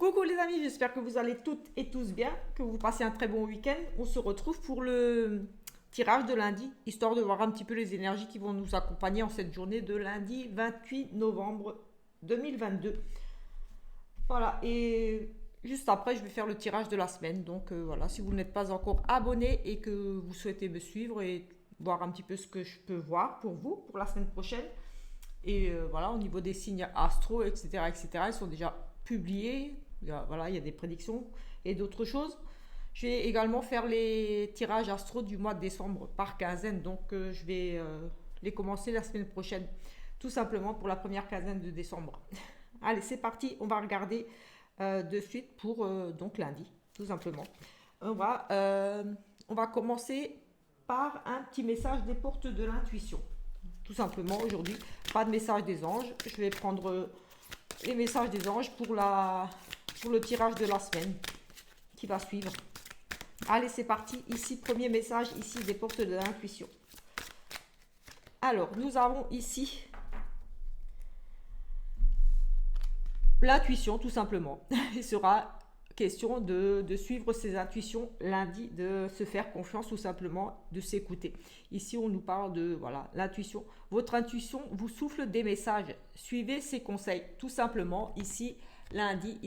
Coucou les amis, j'espère que vous allez toutes et tous bien, que vous passez un très bon week-end. On se retrouve pour le tirage de lundi, histoire de voir un petit peu les énergies qui vont nous accompagner en cette journée de lundi 28 novembre 2022. Voilà, et juste après, je vais faire le tirage de la semaine. Donc voilà, si vous n'êtes pas encore abonné et que vous souhaitez me suivre et voir un petit peu ce que je peux voir pour vous pour la semaine prochaine. Et voilà, au niveau des signes astro, etc., ils sont déjà publiés. Voilà, il y a des prédictions et d'autres choses. Je vais également faire les tirages astro du mois de décembre par quinzaine. Donc, je vais les commencer la semaine prochaine. Tout simplement pour la première quinzaine de décembre. Allez, c'est parti. On va regarder de suite pour donc lundi, tout simplement. On va commencer par un petit message des portes de l'intuition. Tout simplement aujourd'hui, pas de message des anges. Je vais prendre les messages des anges pour le tirage de la semaine qui va suivre. Allez, c'est parti. Ici, premier message, ici, des portes de l'intuition. Alors, nous avons ici l'intuition, tout simplement. Il sera question de suivre ses intuitions lundi, de se faire confiance, tout simplement, de s'écouter. Ici, on nous parle de voilà l'intuition. Votre intuition vous souffle des messages. Suivez ses conseils, tout simplement. Ici, lundi,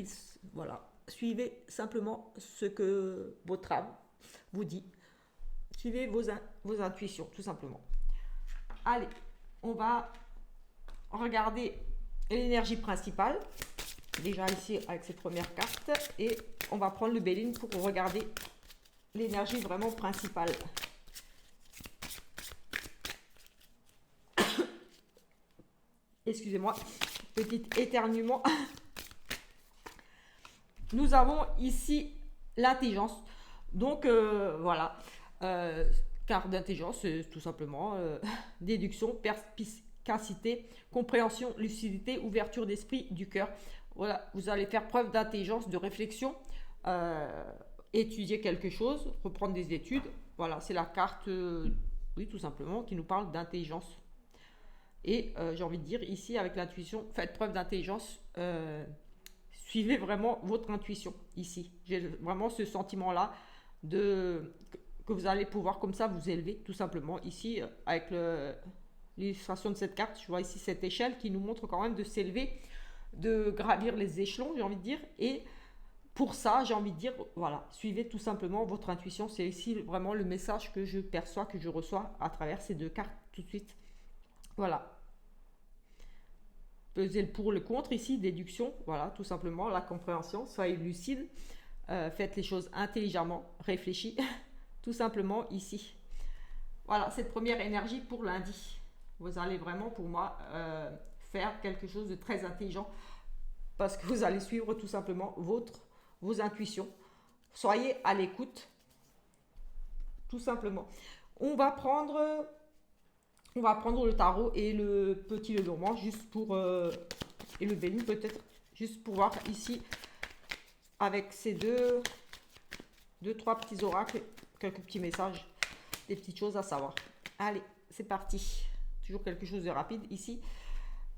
voilà, suivez simplement ce que votre âme vous dit. Suivez vos intuitions, tout simplement. Allez, on va regarder l'énergie principale. Déjà ici avec cette première carte. Et on va prendre le Béline pour regarder l'énergie vraiment principale. Excusez-moi, petit éternuement. Nous avons ici l'intelligence. Donc voilà, carte d'intelligence, c'est tout simplement déduction, perspicacité, compréhension, lucidité, ouverture d'esprit, du cœur. Voilà, vous allez faire preuve d'intelligence, de réflexion, étudier quelque chose, reprendre des études. Voilà, c'est la carte, oui, tout simplement, qui nous parle d'intelligence. Et j'ai envie de dire ici, avec l'intuition, faites preuve d'intelligence. Suivez vraiment votre intuition ici. J'ai vraiment ce sentiment-là que vous allez pouvoir comme ça vous élever, tout simplement. Ici, avec l'illustration de cette carte, je vois ici cette échelle qui nous montre quand même de s'élever, de gravir les échelons, j'ai envie de dire. Et pour ça, j'ai envie de dire, voilà, suivez tout simplement votre intuition. C'est ici vraiment le message que je perçois, que je reçois à travers ces deux cartes tout de suite. Voilà. Pesez le pour, le contre ici, déduction, voilà, tout simplement, la compréhension. Soyez lucide, faites les choses intelligemment, réfléchis, tout simplement ici. Voilà, cette première énergie pour lundi. Vous allez vraiment, pour moi, faire quelque chose de très intelligent parce que vous allez suivre tout simplement vos intuitions. Soyez à l'écoute, tout simplement. On va prendre le tarot et le petit Lenormand juste pour et le Béline peut-être juste pour voir ici avec ces deux, trois petits oracles, quelques petits messages, des petites choses à savoir. Allez, c'est parti. Toujours quelque chose de rapide ici.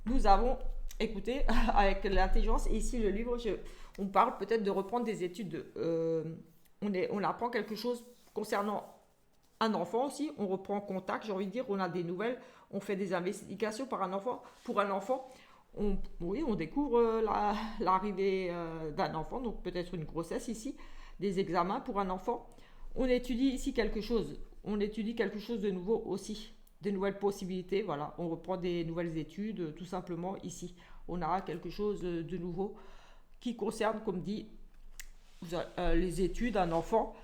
Nous avons, écoutez, avec l'intelligence et ici le livre, on parle peut-être de reprendre des études. On apprend quelque chose concernant un enfant aussi, on reprend contact, j'ai envie de dire, on a des nouvelles, on fait des investigations pour un enfant, on découvre l'arrivée d'un enfant, donc peut-être une grossesse ici, des examens pour un enfant. On étudie ici quelque chose de nouveau aussi, des nouvelles possibilités, voilà, on reprend des nouvelles études, tout simplement ici. On a quelque chose de nouveau qui concerne, comme dit, les études d'un enfant.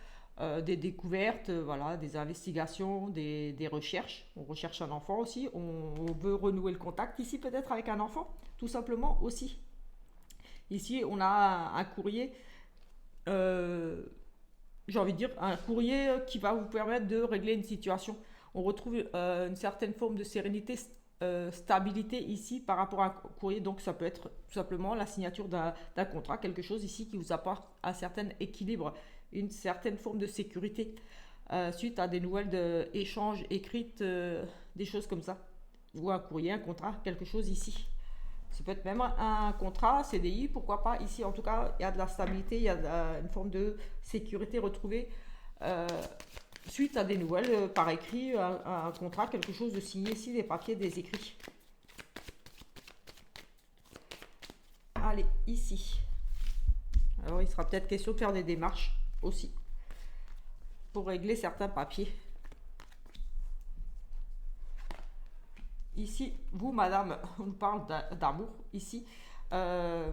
Des découvertes, voilà, des investigations, des recherches. On recherche un enfant aussi. On veut renouer le contact ici peut-être avec un enfant, tout simplement aussi. Ici, on a un courrier, j'ai envie de dire, un courrier qui va vous permettre de régler une situation. On retrouve une certaine forme de sérénité, stabilité ici par rapport à un courrier. Donc ça peut être tout simplement la signature d'un contrat, quelque chose ici qui vous apporte un certain équilibre, une certaine forme de sécurité suite à des nouvelles d'échanges écrites, des choses comme ça, ou un courrier, un contrat, quelque chose ici. Ça peut être même un contrat, CDI, pourquoi pas. Ici, en tout cas, il y a de la stabilité, il y a une forme de sécurité retrouvée euh, suite à des nouvelles par écrit, un contrat, quelque chose de signé ici, des papiers, des écrits. Allez, ici. Alors, il sera peut-être question de faire des démarches aussi pour régler certains papiers. Ici, vous, madame, on nous parle d'amour ici. Euh,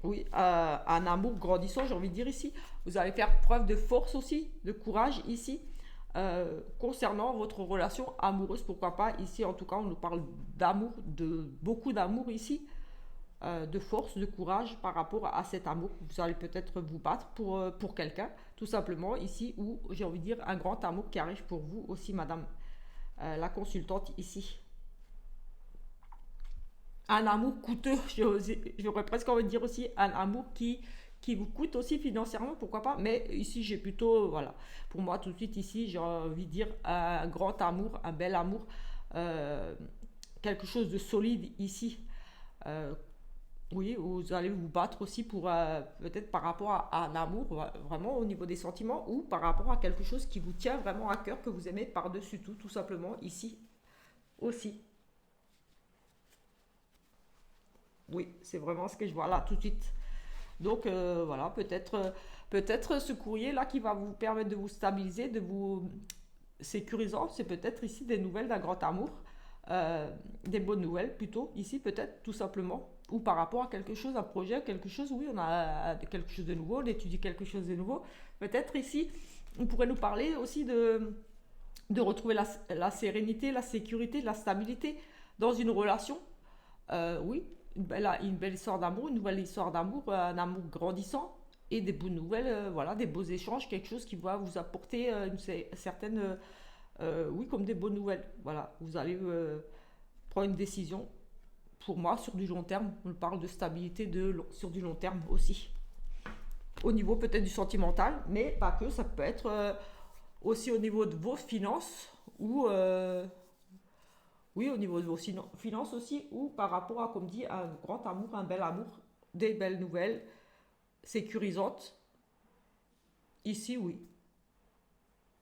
oui, un amour grandissant, j'ai envie de dire ici. Vous allez faire preuve de force aussi, de courage ici. Concernant votre relation amoureuse, pourquoi pas. Ici, en tout cas, on nous parle d'amour, de beaucoup d'amour ici. De force, de courage par rapport à cet amour. Vous allez peut-être vous battre pour quelqu'un, tout simplement ici, ou j'ai envie de dire un grand amour qui arrive pour vous aussi, madame la consultante ici. Un amour coûteux, j'aurais presque envie de dire aussi un amour qui vous coûte aussi financièrement, pourquoi pas, mais ici j'ai plutôt, voilà, pour moi tout de suite ici j'ai envie de dire un grand amour, un bel amour, euh, quelque chose de solide ici. Euh, oui, vous allez vous battre aussi pour peut-être par rapport à un amour, vraiment au niveau des sentiments, ou par rapport à quelque chose qui vous tient vraiment à cœur, que vous aimez par-dessus tout, tout simplement ici aussi. Oui, c'est vraiment ce que je vois là tout de suite. Donc voilà, peut-être ce courrier là qui va vous permettre de vous stabiliser, de vous sécurisant, c'est peut-être ici des nouvelles d'un grand amour, des bonnes nouvelles plutôt ici peut-être tout simplement, ou par rapport à quelque chose, un projet, quelque chose, oui, on a quelque chose de nouveau, on étudie quelque chose de nouveau. Peut-être ici, on pourrait nous parler aussi de retrouver la sérénité, la sécurité, la stabilité dans une relation. Oui, une belle histoire d'amour, une nouvelle histoire d'amour, un amour grandissant et des bonnes nouvelles, voilà, des beaux échanges, quelque chose qui va vous apporter une certaine, oui, comme des bonnes nouvelles. Voilà, vous allez prendre une décision. Pour moi, sur du long terme, on parle de stabilité sur du long terme aussi. Au niveau peut-être du sentimental, mais pas que, ça peut être aussi au niveau de vos finances ou oui, au niveau de vos finances aussi, ou par rapport à, comme dit, un grand amour, un bel amour, des belles nouvelles sécurisantes. Ici, oui.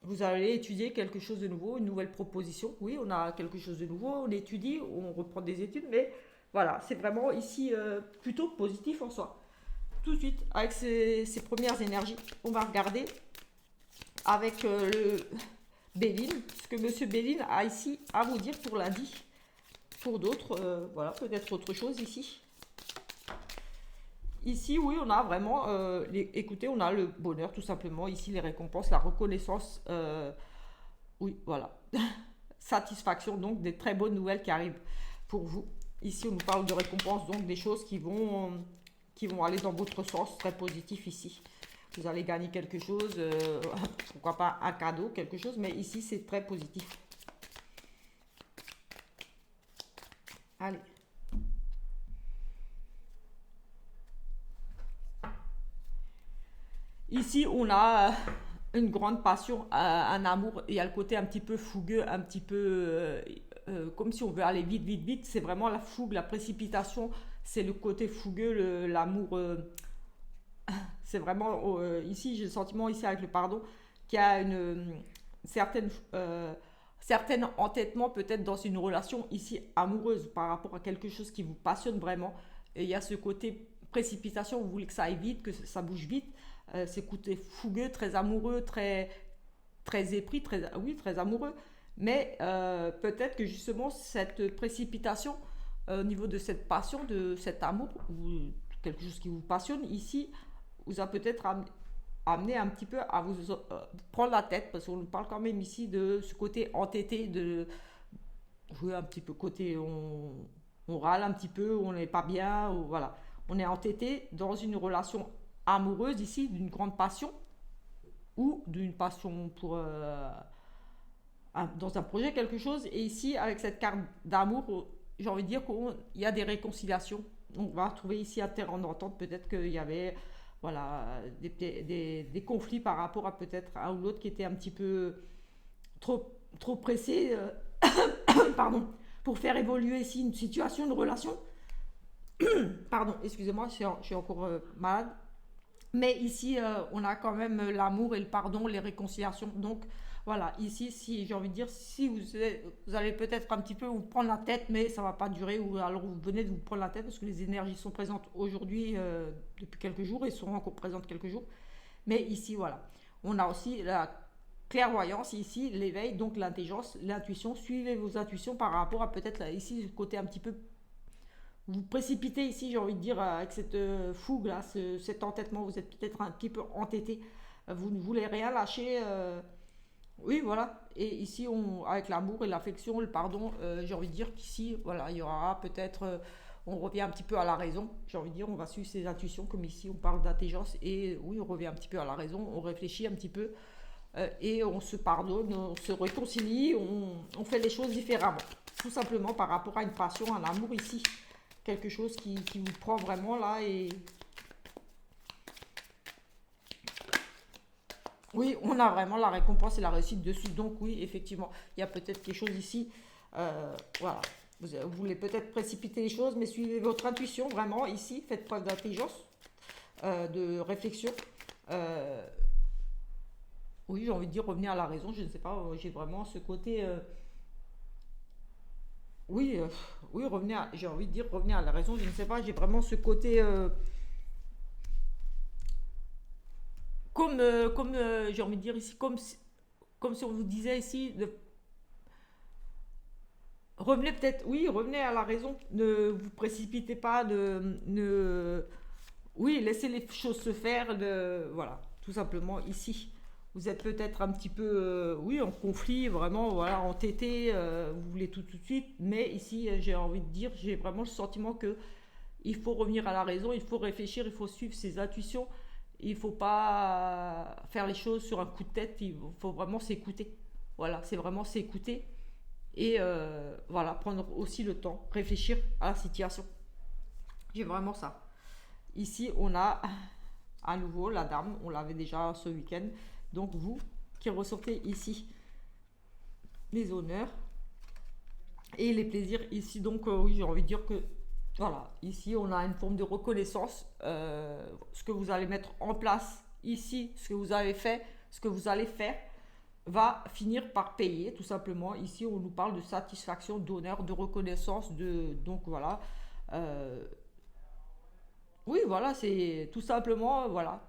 Vous allez étudier quelque chose de nouveau, une nouvelle proposition. Oui, on a quelque chose de nouveau, on étudie, on reprend des études, mais voilà, c'est vraiment ici plutôt positif en soi. Tout de suite, avec ces premières énergies, on va regarder avec le Béline, ce que Monsieur Béline a ici à vous dire pour lundi. Pour d'autres, voilà, peut-être autre chose ici. Ici, oui, on a vraiment, écoutez, on a le bonheur tout simplement. Ici, les récompenses, la reconnaissance, oui, voilà. Satisfaction, donc des très bonnes nouvelles qui arrivent pour vous. Ici, on nous parle de récompenses, donc des choses qui vont aller dans votre sens, très positif ici. Vous allez gagner quelque chose, pourquoi pas un cadeau, quelque chose, mais ici, c'est très positif. Allez. Ici, on a une grande passion, un amour. Il y a le côté un petit peu fougueux, un petit peu comme si on veut aller vite, vite, vite. C'est vraiment la fougue, la précipitation. C'est le côté fougueux, l'amour. C'est vraiment ici, j'ai le sentiment ici avec le pardon qu'il y a une certaine certaine entêtement peut-être dans une relation ici amoureuse par rapport à quelque chose qui vous passionne vraiment. Et il y a ce côté précipitation, vous voulez que ça aille vite, que ça bouge vite. C'est côté fougueux, très amoureux, très épris, très, oui, très amoureux. Mais peut-être que justement cette précipitation au niveau de cette passion, de cet amour, ou quelque chose qui vous passionne ici, vous a peut-être amené un petit peu à vous prendre la tête, parce qu'on nous parle quand même ici de ce côté entêté, de jouer un petit peu côté, on râle un petit peu, on n'est pas bien, ou voilà. On est entêté dans une relation amoureuse ici, d'une grande passion, ou d'une passion pour dans un projet quelque chose. Et ici, avec cette carte d'amour, j'ai envie de dire qu'il y a des réconciliations. On va trouver ici un terrain d'entente. Peut-être qu'il y avait voilà, des conflits par rapport à peut-être un ou l'autre qui était un petit peu trop pressé pardon, pour faire évoluer ici une situation, une relation. Pardon, excusez-moi, je suis encore malade. Mais ici, on a quand même l'amour et le pardon, les réconciliations. Donc, voilà, ici, si j'ai envie de dire, si vous allez peut-être un petit peu vous prendre la tête, mais ça va pas durer, ou alors vous venez de vous prendre la tête parce que les énergies sont présentes aujourd'hui depuis quelques jours et seront encore présentes quelques jours. Mais ici, voilà, on a aussi la clairvoyance ici, l'éveil, donc l'intelligence, l'intuition. Suivez vos intuitions par rapport à peut-être ici le côté un petit peu vous précipitez ici, j'ai envie de dire, avec cette fougue là, cet entêtement, vous êtes peut-être un petit peu entêté, vous ne voulez rien lâcher. Oui, voilà. Et ici, avec l'amour et l'affection, le pardon, j'ai envie de dire qu'ici, voilà, il y aura peut-être, on revient un petit peu à la raison. J'ai envie de dire, on va suivre ses intuitions, comme ici, on parle d'intelligence. Et oui, on revient un petit peu à la raison, on réfléchit un petit peu et on se pardonne, on se réconcilie, on fait les choses différemment. Tout simplement par rapport à une passion, à l'amour ici. Quelque chose qui vous prend vraiment là et oui, on a vraiment la récompense et la réussite dessus. Donc oui, effectivement, il y a peut-être quelque chose ici. Voilà, vous voulez peut-être précipiter les choses, mais suivez votre intuition vraiment ici. Faites preuve d'intelligence, de réflexion. Euh, oui, j'ai envie de dire revenir à la raison. Je ne sais pas, j'ai vraiment ce côté. Oui, oui, j'ai envie de dire revenir à la raison. Je ne sais pas, j'ai vraiment ce côté. Comme j'ai envie de dire ici, comme si on vous disait ici, revenez peut-être, oui, revenez à la raison, ne vous précipitez pas, oui, laissez les choses se faire, voilà, tout simplement ici. Vous êtes peut-être un petit peu, oui, en conflit, vraiment, voilà, entêté, vous voulez tout de suite, mais ici, j'ai envie de dire, j'ai vraiment le sentiment que il faut revenir à la raison, il faut réfléchir, il faut suivre ses intuitions. Il ne faut pas faire les choses sur un coup de tête, il faut vraiment s'écouter. Voilà, c'est vraiment s'écouter et voilà, prendre aussi le temps, réfléchir à la situation. J'ai vraiment ça. Ici, on a à nouveau la dame, on l'avait déjà ce week-end. Donc vous qui ressortez ici les honneurs et les plaisirs ici. Donc oui, j'ai envie de dire que voilà, ici on a une forme de reconnaissance. Ce que vous allez mettre en place ici, ce que vous avez fait, ce que vous allez faire, va finir par payer tout simplement. Ici on nous parle de satisfaction, d'honneur, de reconnaissance, donc voilà. Euh, oui, voilà, c'est tout simplement voilà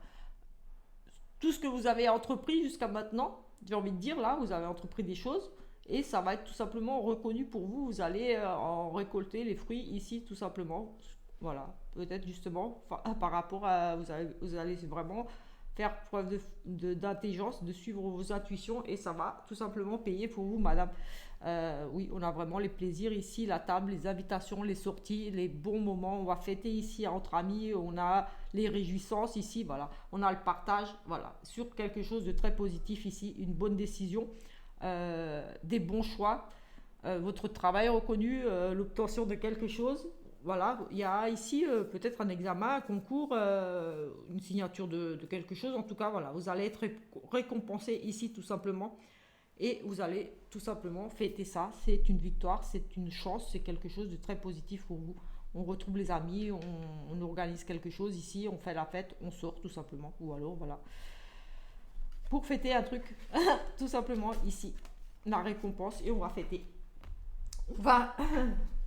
tout ce que vous avez entrepris jusqu'à maintenant. J'ai envie de dire là, vous avez entrepris des choses et ça va être tout simplement reconnu pour vous. Vous allez en récolter les fruits ici tout simplement. Voilà, peut-être justement par rapport à vous allez vraiment faire preuve d'intelligence, de suivre vos intuitions et ça va tout simplement payer pour vous, madame. Oui, on a vraiment les plaisirs ici, la table, les invitations, les sorties, les bons moments. On va fêter ici entre amis, on a les réjouissances ici, voilà. On a le partage, voilà, sur quelque chose de très positif ici, une bonne décision, des bons choix, votre travail reconnu, l'obtention de quelque chose. Voilà, il y a ici peut-être un examen, un concours, une signature de quelque chose. En tout cas, voilà, vous allez être récompensé ici tout simplement. Et vous allez tout simplement fêter ça. C'est une victoire, c'est une chance, c'est quelque chose de très positif pour vous. On retrouve les amis, on organise quelque chose ici, on fait la fête, on sort tout simplement. Ou alors, voilà. Pour fêter un truc, tout simplement ici, la récompense et on va fêter. On va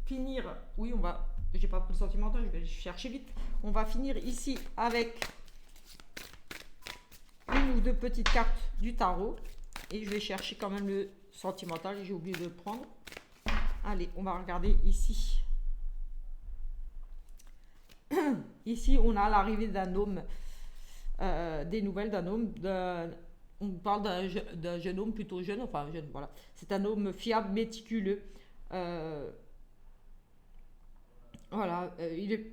finir, oui, on va, j'ai pas pris le sentimental, je vais chercher vite. On va finir ici avec une ou deux petites cartes du tarot. Et je vais chercher quand même le sentimental, j'ai oublié de le prendre. Allez, on va regarder ici. Ici, on a l'arrivée d'un homme, des nouvelles d'un homme. On parle d'un jeune homme plutôt jeune, enfin jeune, voilà. C'est un homme fiable, méticuleux. Euh, voilà, il est.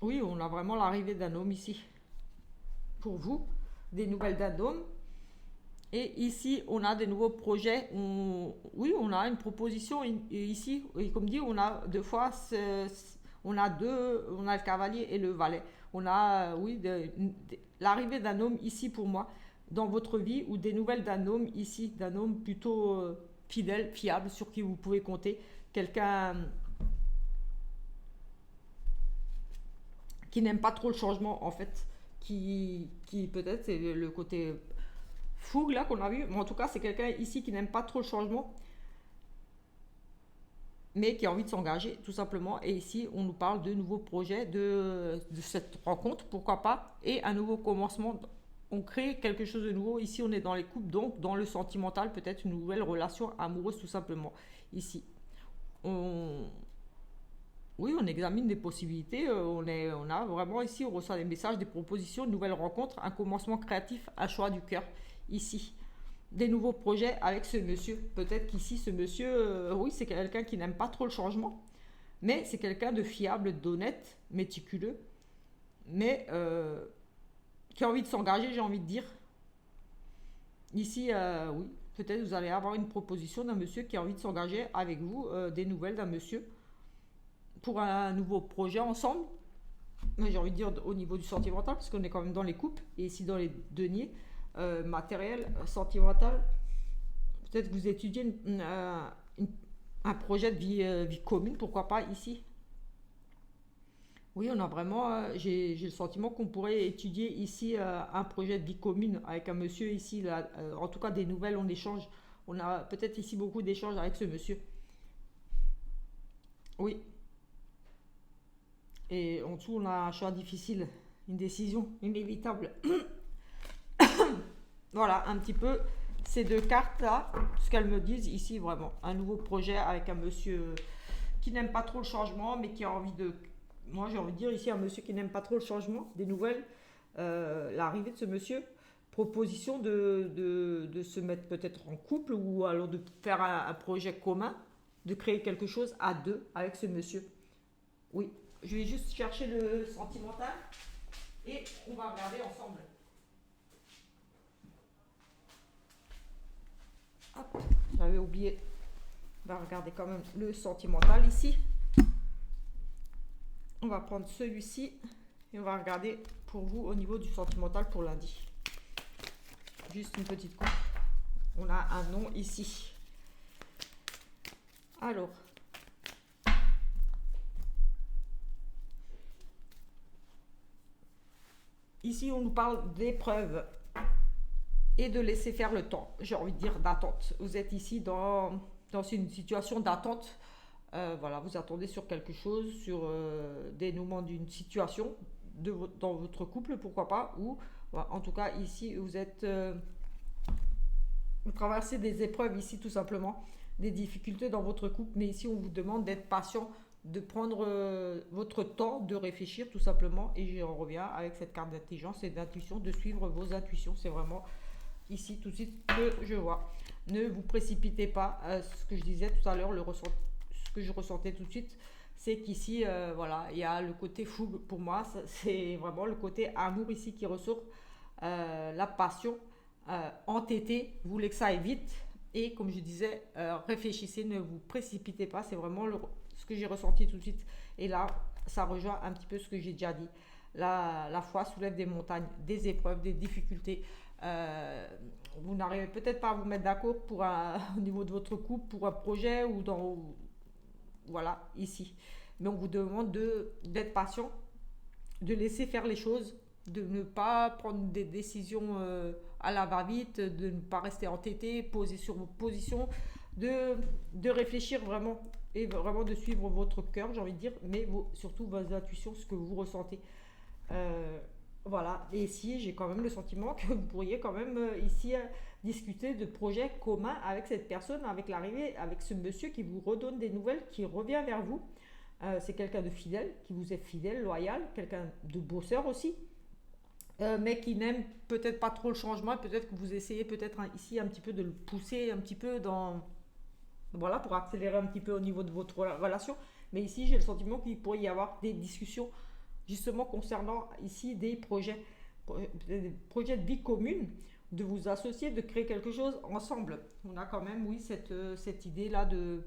Oui, on a vraiment l'arrivée d'un homme ici. Pour vous, des nouvelles d'un homme. Et ici, on a des nouveaux projets. Oui, on a une proposition ici. Et comme dit, on a deux fois, on a le cavalier et le valet. On a, oui, l'arrivée d'un homme ici pour moi, dans votre vie, ou des nouvelles d'un homme ici, d'un homme plutôt fidèle, fiable, sur qui vous pouvez compter. Quelqu'un, qui n'aime pas trop le changement en fait, qui peut-être c'est le côté fougue là qu'on a vu, mais en tout cas c'est quelqu'un ici qui n'aime pas trop le changement, mais qui a envie de s'engager tout simplement. Et ici on nous parle de nouveaux projets, de cette rencontre, pourquoi pas, et un nouveau commencement. On crée quelque chose de nouveau. Ici on est dans les couples, donc dans le sentimental, peut-être une nouvelle relation amoureuse tout simplement. Ici on, oui, on examine des possibilités. On a vraiment ici, on reçoit des messages, des propositions, de nouvelles rencontres, un commencement créatif, un choix du cœur. Ici, des nouveaux projets avec ce monsieur. Peut-être qu'ici, ce monsieur, oui, c'est quelqu'un qui n'aime pas trop le changement, mais c'est quelqu'un de fiable, d'honnête, méticuleux, mais qui a envie de s'engager, j'ai envie de dire. Ici, oui, peut-être vous allez avoir une proposition d'un monsieur qui a envie de s'engager avec vous, des nouvelles d'un monsieur pour un nouveau projet ensemble. Mais j'ai envie de dire au niveau du sentimental, parce qu'on est quand même dans les couples, et ici dans les deniers, matériel, sentimental. Peut-être que vous étudiez un projet de vie, vie commune, pourquoi pas ici. Oui, on a vraiment, j'ai le sentiment qu'on pourrait étudier ici un projet de vie commune avec un monsieur ici, là, en tout cas des nouvelles, on échange. On a peut-être ici beaucoup d'échanges avec ce monsieur. Oui, et en dessous, on a un choix difficile, une décision inévitable. Voilà, un petit peu ces deux cartes-là, ce qu'elles me disent ici, vraiment. Un nouveau projet avec un monsieur qui n'aime pas trop le changement, mais qui a envie de... Moi, j'ai envie de dire ici, un monsieur qui n'aime pas trop le changement, des nouvelles, l'arrivée de ce monsieur, proposition de se mettre peut-être en couple ou alors de faire un projet commun, de créer quelque chose à deux avec ce monsieur. Oui, je vais juste chercher le sentimental et on va regarder ensemble. Hop, j'avais oublié. On va regarder quand même le sentimental ici. On va prendre celui-ci et on va regarder pour vous au niveau du sentimental pour lundi. Juste une petite coupe. On a un nom ici. Alors, ici on nous parle d'épreuves et de laisser faire le temps. J'ai envie de dire d'attente. Vous êtes ici dans une situation d'attente. Voilà, vous attendez sur quelque chose, sur dénouement d'une situation dans votre couple, pourquoi pas, ou voilà, en tout cas ici vous êtes, vous traversez des épreuves ici tout simplement, des difficultés dans votre couple, mais ici on vous demande d'être patient, de prendre votre temps, de réfléchir tout simplement, et j'en reviens avec cette carte d'intelligence et d'intuition, de suivre vos intuitions, c'est vraiment ici tout de suite que je vois. Ne vous précipitez pas, ce que je disais tout à l'heure, ce que je ressentais tout de suite, c'est qu'ici, voilà, il y a le côté fougue pour moi, c'est vraiment le côté amour ici qui ressort, la passion, entêté, vous voulez que ça aille vite, et comme je disais, réfléchissez, ne vous précipitez pas, c'est vraiment ce que j'ai ressenti tout de suite, et là, ça rejoint un petit peu ce que j'ai déjà dit. La foi soulève des montagnes, des épreuves, des difficultés. Vous n'arrivez peut-être pas à vous mettre d'accord au niveau de votre couple, pour un projet ou dans... Voilà, ici. Mais on vous demande d'être patient, de laisser faire les choses, de ne pas prendre des décisions à la va-vite, de ne pas rester entêté, poser sur vos positions, de réfléchir vraiment et vraiment de suivre votre cœur, j'ai envie de dire, mais surtout vos intuitions, ce que vous ressentez. Euh, voilà, et ici j'ai quand même le sentiment que vous pourriez quand même ici discuter de projets communs avec cette personne, avec l'arrivée, avec ce monsieur qui vous redonne des nouvelles, qui revient vers vous. C'est quelqu'un de fidèle, qui vous est fidèle, loyal, quelqu'un de bosseur aussi, mais qui n'aime peut-être pas trop le changement. Peut-être que vous essayez peut-être ici un petit peu de le pousser un petit peu dans... Voilà, pour accélérer un petit peu au niveau de votre relation. Mais ici j'ai le sentiment qu'il pourrait y avoir des discussions justement concernant ici des projets de vie commune, de vous associer, de créer quelque chose ensemble. On a quand même, oui, cette idée-là de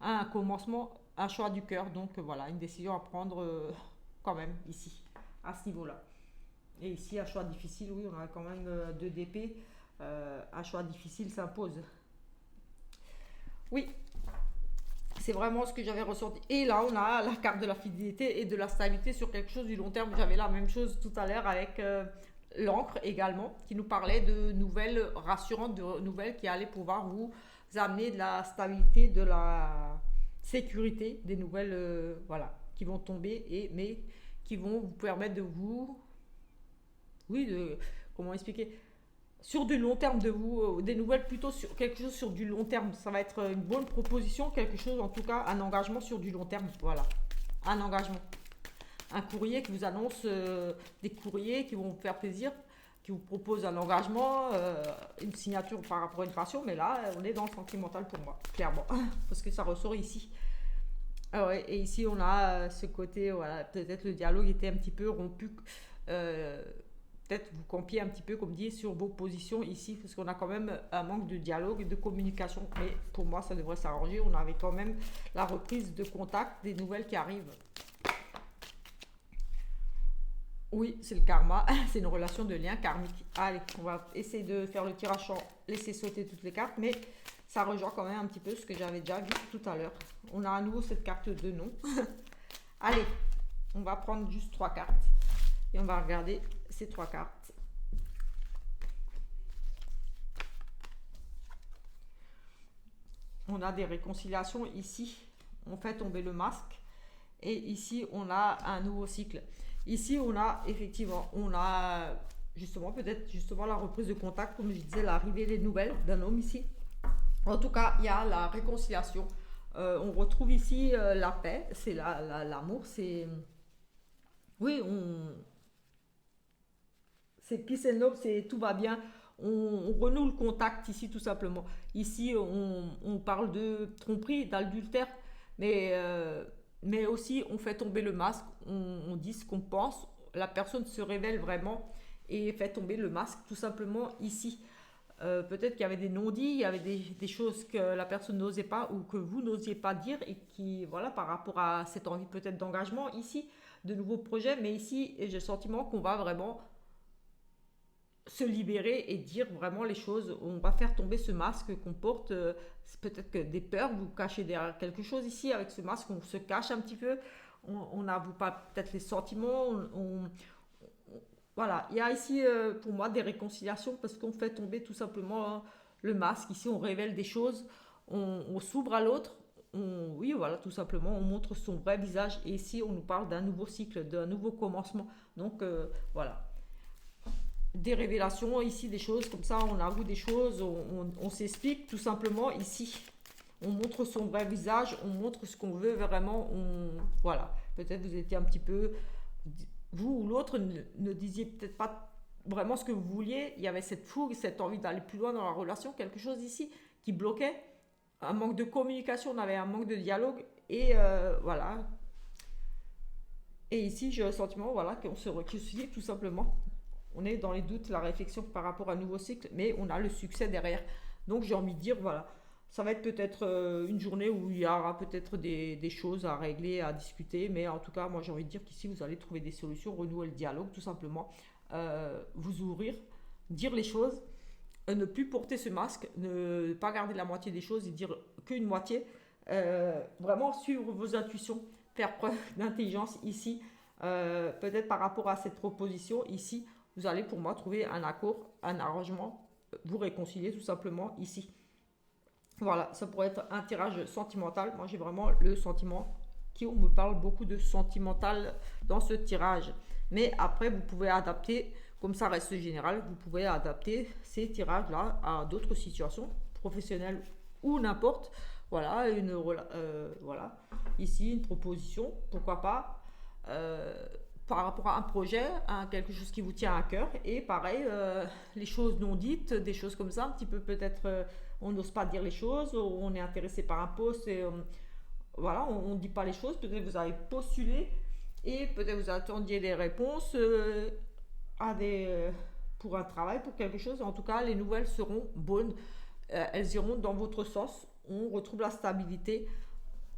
un commencement, un choix du cœur. Donc voilà, une décision à prendre quand même ici, à ce niveau-là. Et ici, un choix difficile, oui, on a quand même deux d'épée. Un choix difficile s'impose. Oui, c'est vraiment ce que j'avais ressenti. Et là, on a la carte de la fidélité et de la stabilité sur quelque chose du long terme. J'avais la même chose tout à l'heure avec l'encre également, qui nous parlait de nouvelles rassurantes, de nouvelles qui allaient pouvoir vous amener de la stabilité, de la sécurité, des nouvelles voilà, qui vont tomber, mais qui vont vous permettre de vous... Oui, comment expliquer, sur du long terme de vous, des nouvelles plutôt sur quelque chose sur du long terme. Ça va être une bonne proposition, quelque chose en tout cas, un engagement sur du long terme. Voilà, un engagement. Un courrier qui vous annonce, des courriers qui vont vous faire plaisir, qui vous proposent un engagement, une signature par rapport à une passion. Mais là, on est dans le sentimental pour moi, clairement, parce que ça ressort ici. Ah ouais, et ici, on a ce côté, voilà, peut-être le dialogue était un petit peu rompu. Euh, Peut-être vous campiez un petit peu, comme dit, sur vos positions ici, parce qu'on a quand même un manque de dialogue et de communication. Mais pour moi, ça devrait s'arranger. On avait quand même la reprise de contact, des nouvelles qui arrivent. Oui, c'est le karma. C'est une relation de lien karmique. Allez, on va essayer de faire le tirage sans laisser sauter toutes les cartes, mais ça rejoint quand même un petit peu ce que j'avais déjà vu tout à l'heure. On a à nouveau cette carte de non. Allez, on va prendre juste 3 cartes et on va regarder ces 3 cartes. On a des réconciliations ici. On fait tomber le masque. Et ici, on a un nouveau cycle. Ici, on a effectivement, on a justement, peut-être justement la reprise de contact, comme je disais, l'arrivée des nouvelles d'un homme ici. En tout cas, il y a la réconciliation. On retrouve ici la paix, c'est l'amour, c'est... Oui, c'est peace and love, c'est tout va bien. On renoue le contact ici tout simplement. Ici, on parle de tromperie, d'adultère, mais aussi on fait tomber le masque, on dit ce qu'on pense, la personne se révèle vraiment et fait tomber le masque tout simplement ici. Peut-être qu'il y avait des non-dits, il y avait des choses que la personne n'osait pas ou que vous n'osiez pas dire et qui, voilà, par rapport à cette envie peut-être d'engagement ici, de nouveaux projets, mais ici, j'ai le sentiment qu'on va vraiment se libérer et dire vraiment les choses. On va faire tomber ce masque qu'on porte. C'est peut-être que des peurs, vous cachez derrière quelque chose ici. Avec ce masque, on se cache un petit peu. On n'avoue pas peut-être les sentiments. Voilà, il y a ici pour moi des réconciliations parce qu'on fait tomber tout simplement le masque. Ici, on révèle des choses. On s'ouvre à l'autre. Oui, voilà, tout simplement, on montre son vrai visage. Et ici, on nous parle d'un nouveau cycle, d'un nouveau commencement. Donc, voilà, des révélations ici, des choses comme ça, on avoue des choses, on s'explique tout simplement ici. On montre son vrai visage, on montre ce qu'on veut vraiment. Voilà, peut-être vous étiez un petit peu, vous ou l'autre ne disiez peut-être pas vraiment ce que vous vouliez. Il y avait cette fougue, cette envie d'aller plus loin dans la relation, quelque chose ici qui bloquait. Un manque de communication, on avait un manque de dialogue et voilà. Et ici, j'ai le sentiment, voilà, qu'on se réconcilie tout simplement. On est dans les doutes, la réflexion par rapport à un nouveau cycle, mais on a le succès derrière. Donc j'ai envie de dire, voilà, ça va être peut-être une journée où il y aura peut-être des choses à régler, à discuter, mais en tout cas, moi j'ai envie de dire qu'ici, vous allez trouver des solutions, renouer le dialogue, tout simplement, vous ouvrir, dire les choses, ne plus porter ce masque, ne pas garder la moitié des choses et dire qu'une moitié, vraiment suivre vos intuitions, faire preuve d'intelligence ici, peut-être par rapport à cette proposition ici, vous allez pour moi trouver un accord, un arrangement, vous réconcilier tout simplement ici. Voilà, ça pourrait être un tirage sentimental. Moi j'ai vraiment le sentiment on me parle beaucoup de sentimental dans ce tirage. Mais après vous pouvez adapter, comme ça reste général, vous pouvez adapter ces tirages-là à d'autres situations professionnelles ou n'importe. Voilà, voilà, ici une proposition, pourquoi pas. Par rapport à un projet, à quelque chose qui vous tient à cœur. Et pareil, les choses non dites, des choses comme ça, un petit peu peut-être, on n'ose pas dire les choses, on est intéressé par un poste et voilà, on ne dit pas les choses. Peut-être vous avez postulé et peut-être vous attendiez des réponses pour un travail, pour quelque chose. En tout cas, les nouvelles seront bonnes. Elles iront dans votre sens. On retrouve la stabilité.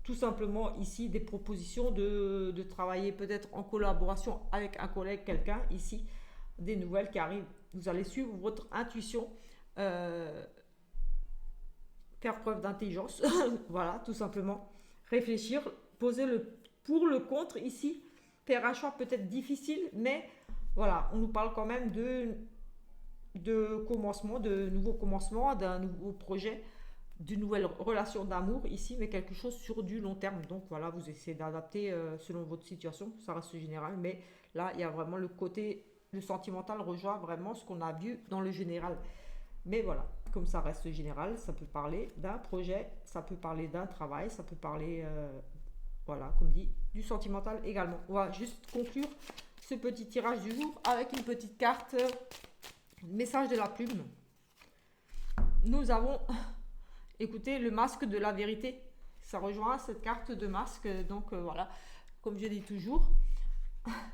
Tout simplement ici des propositions de travailler peut-être en collaboration avec un collègue, quelqu'un ici, des nouvelles qui arrivent. Vous allez suivre votre intuition, faire preuve d'intelligence, voilà, tout simplement. réfléchir, poser le pour, le contre ici, faire un choix peut-être difficile, mais voilà, on nous parle quand même de commencement, de nouveaux commencements, d'un nouveau projet, d'une nouvelle relation d'amour ici, mais quelque chose sur du long terme. Donc voilà, vous essayez d'adapter selon votre situation, ça reste général, mais là, il y a vraiment le côté, le sentimental rejoint vraiment ce qu'on a vu dans le général. Mais voilà, comme ça reste général, ça peut parler d'un projet, ça peut parler d'un travail, ça peut parler, voilà, comme dit, du sentimental également. On va juste conclure ce petit tirage du jour avec une petite carte message de la plume. Nous avons, écoutez, le masque de la vérité. Ça rejoint cette carte de masque. Donc voilà, comme je dis toujours,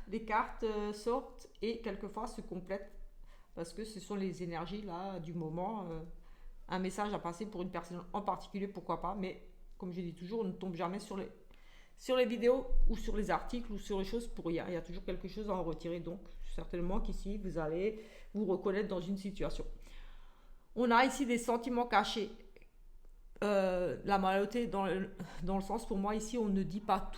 les cartes sortent et quelquefois se complètent parce que ce sont les énergies là du moment. Un message à passer pour une personne en particulier, pourquoi pas. Mais comme je dis toujours, on ne tombe jamais sur les vidéos ou sur les articles ou sur les choses pour rien. Il y a toujours quelque chose à en retirer. Donc certainement qu'ici, vous allez vous reconnaître dans une situation. On a ici des sentiments cachés. La malhonnêteté dans le sens, pour moi, ici, on ne dit pas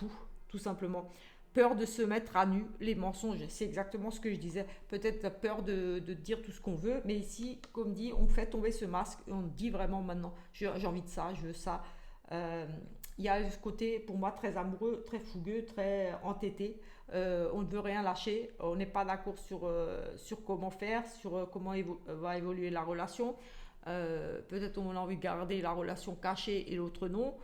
tout simplement. Peur de se mettre à nu, les mensonges, c'est exactement ce que je disais. Peut-être peur de dire tout ce qu'on veut, mais ici, comme dit, on fait tomber ce masque et on dit vraiment maintenant, j'ai envie de ça, je veux ça. Il y a ce côté, pour moi, très amoureux, très fougueux, très entêté. On ne veut rien lâcher, on n'est pas d'accord sur comment faire, sur comment va évoluer la relation. Peut-être on a envie de garder la relation cachée et l'autre non.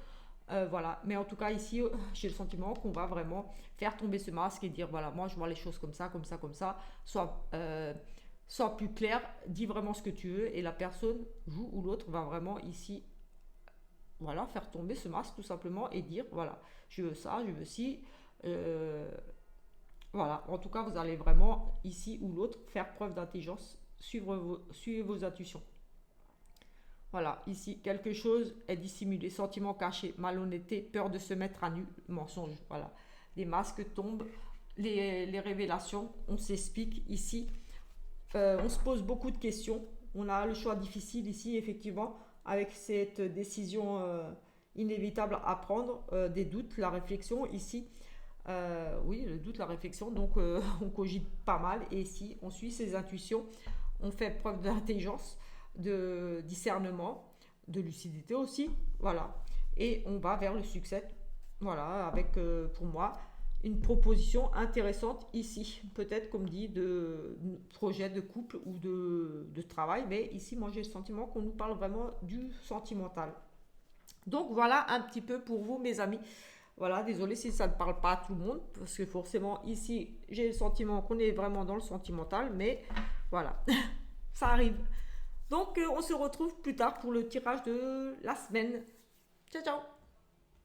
Voilà, mais en tout cas ici j'ai le sentiment qu'on va vraiment faire tomber ce masque et dire voilà, moi je vois les choses comme ça, comme ça, comme ça. Sois plus clair, dis vraiment ce que tu veux et la personne, vous ou l'autre, va vraiment ici, voilà, faire tomber ce masque tout simplement et dire voilà, je veux ça, je veux ci. Voilà, en tout cas vous allez vraiment ici ou l'autre faire preuve d'intelligence, suivre vos intuitions. Voilà, ici, quelque chose est dissimulé, sentiments cachés, malhonnêteté, peur de se mettre à nu, mensonge. Voilà, les masques tombent, les révélations, on s'explique ici. On se pose beaucoup de questions. On a le choix difficile ici, effectivement, avec cette décision inévitable à prendre, des doutes, la réflexion ici. Oui, le doute, la réflexion, donc on cogite pas mal et ici, on suit ses intuitions, on fait preuve d'intelligence, de discernement, de lucidité aussi, voilà, et on va vers le succès, voilà, avec pour moi une proposition intéressante ici, peut-être comme dit de projet de couple ou de travail, mais ici moi j'ai le sentiment qu'on nous parle vraiment du sentimental. Donc voilà un petit peu pour vous mes amis. Voilà, désolé si ça ne parle pas à tout le monde, parce que forcément ici j'ai le sentiment qu'on est vraiment dans le sentimental, mais voilà, ça arrive. Donc, on se retrouve plus tard pour le tirage de la semaine. Ciao, ciao!